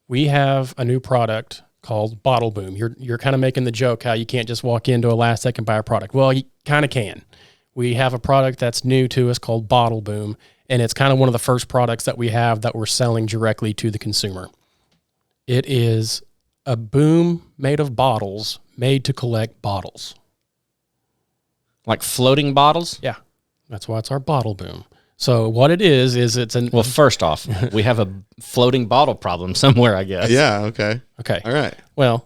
we have a new product called Bottle Boom. You're kind of making the joke how you can't just walk into Elastec and buy a product. Well, you kind of can. We have a product that's new to us called Bottle Boom, and it's kind of one of the first products that we have that we're selling directly to the consumer. It is a boom made of bottles, made to collect bottles. Like floating bottles? Yeah. That's why it's our Bottle Boom. So what it is it's an... Well, first off, we have a floating bottle problem somewhere, I guess. Yeah, okay. Okay. All right. Well,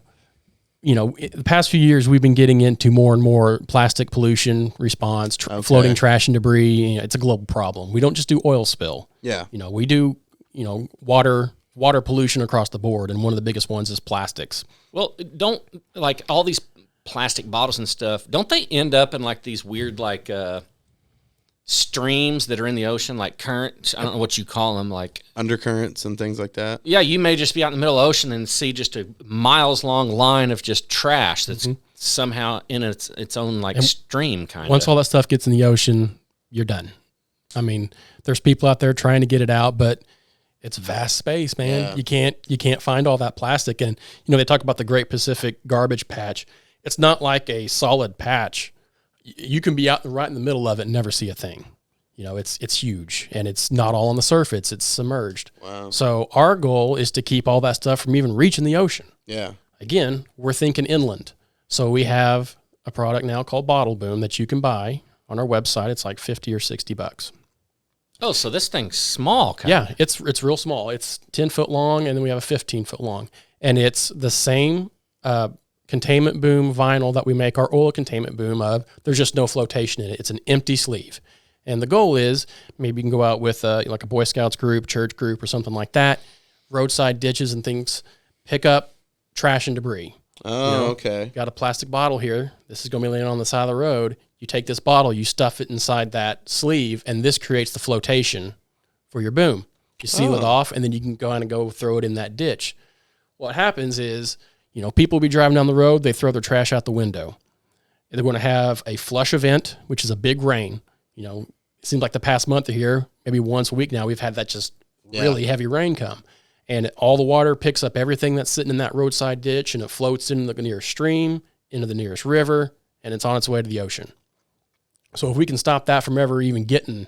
the past few years, we've been getting into more and more plastic pollution response, floating trash and debris. It's a global problem. We don't just do oil spill. Yeah. We do, water pollution across the board. And one of the biggest ones is plastics. Well, don't, like, all these plastic bottles and stuff, don't they end up in, like, these weird, like, streams that are in the ocean, like currents? I don't know what you call them, like undercurrents and things like that. Yeah, you may just be out in the middle of the ocean and see just a miles-long line of just trash that's somehow in its own, like, stream, kind of. Once all that stuff gets in the ocean, you're done. I mean, there's people out there trying to get it out, but it's vast space, man. Yeah. You can't find all that plastic. And, they talk about the Great Pacific Garbage Patch. It's not like a solid patch. You can be out right in the middle of it and never see a thing. It's huge, and it's not all on the surface. It's submerged. Wow. So our goal is to keep all that stuff from even reaching the ocean. Yeah. Again, we're thinking inland. So we have a product now called Bottle Boom that you can buy on our website. It's like $50 or $60. Oh, so this thing's small, Yeah, it's real small. It's 10 foot long, and then we have a 15 foot long. And it's the same containment boom vinyl that we make our oil containment boom of. There's just no flotation in it. It's an empty sleeve. And the goal is maybe you can go out with like a Boy Scouts group, church group, or something like that, roadside ditches and things, pick up trash and debris. Oh, okay. Got a plastic bottle here. This is going to be laying on the side of the road. You take this bottle, you stuff it inside that sleeve, and this creates the flotation for your boom. You seal it off, and then you can go on and go throw it in that ditch. What happens is, people will be driving down the road, they throw their trash out the window. They're going to have a flush event, which is a big rain. It seems like the past month here, maybe once a week now, we've had that just really heavy rain come. And all the water picks up everything that's sitting in that roadside ditch, and it floats into the nearest stream, into the nearest river, and it's on its way to the ocean. So if we can stop that from ever even getting,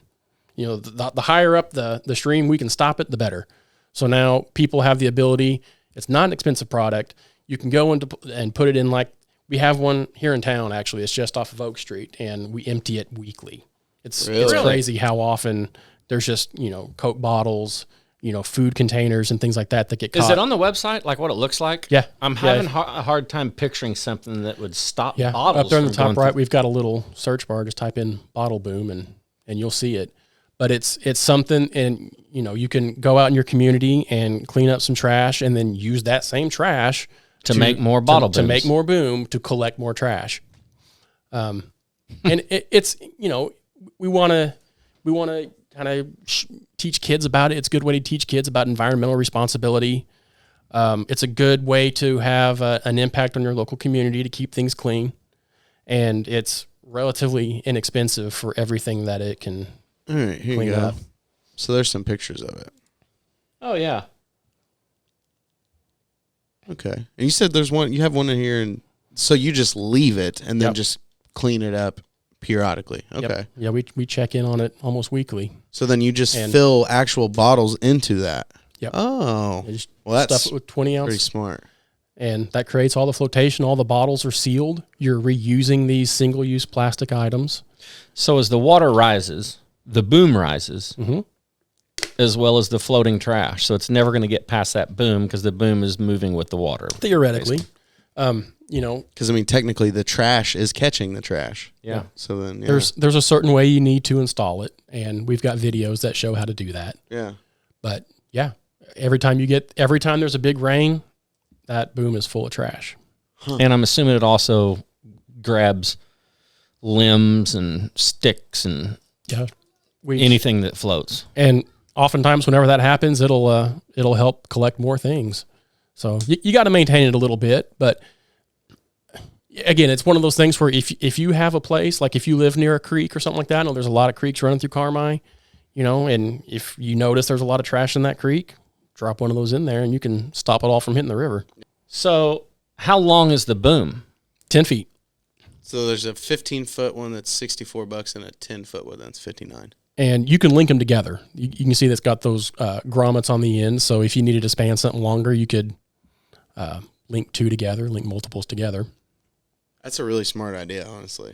the higher up the stream we can stop it, the better. So now people have the ability, it's not an expensive product. You can go into and put it in, like, we have one here in town, actually. It's just off of Oak Street, and we empty it weekly. It's crazy how often there's just, Coke bottles, food containers and things like that get caught. Is it on the website, like what it looks like? Yeah. I'm having a hard time picturing something that would stop bottles. Up there in the top right, we've got a little search bar. Just type in Bottle Boom, and you'll see it. But it's something, and, you can go out in your community and clean up some trash and then use that same trash to make more bottle booms. To make more boom, to collect more trash. And it's, we want to kind of teach kids about it. It's a good way to teach kids about environmental responsibility. It's a good way to have an impact on your local community to keep things clean. And it's relatively inexpensive for everything that it can clean up. So there's some pictures of it. Oh, yeah. Okay. And you said you have one in here, and so you just leave it and then just clean it up periodically. Okay. Yep. Yeah, we check in on it almost weekly. So then you just fill actual bottles into that. Yep. Oh. Well, that's stuff it with 20 ounce. Pretty smart. And that creates all the flotation. All the bottles are sealed. You're reusing these single-use plastic items. So as the water rises, the boom rises, as well as the floating trash. So it's never going to get past that boom because the boom is moving with the water. Theoretically. Because, technically the trash is catching the trash. Yeah. So then, there's a certain way you need to install it, and we've got videos that show how to do that. Yeah. But, every time there's a big rain, that boom is full of trash. Huh. And I'm assuming it also grabs limbs and sticks and anything that floats. And oftentimes whenever that happens, it'll help collect more things. So you got to maintain it a little bit, but again, it's one of those things where if you have a place, like if you live near a creek or something like that, I know there's a lot of creeks running through Carmi, and if you notice there's a lot of trash in that creek, drop one of those in there, and you can stop it all from hitting the river. So how long is the boom? 10 feet. So there's a 15-foot one that's $64 and a 10-foot one that's $59. And you can link them together. You can see that's got those grommets on the end. So if you needed to span something longer, you could link two together, link multiples together. That's a really smart idea, honestly.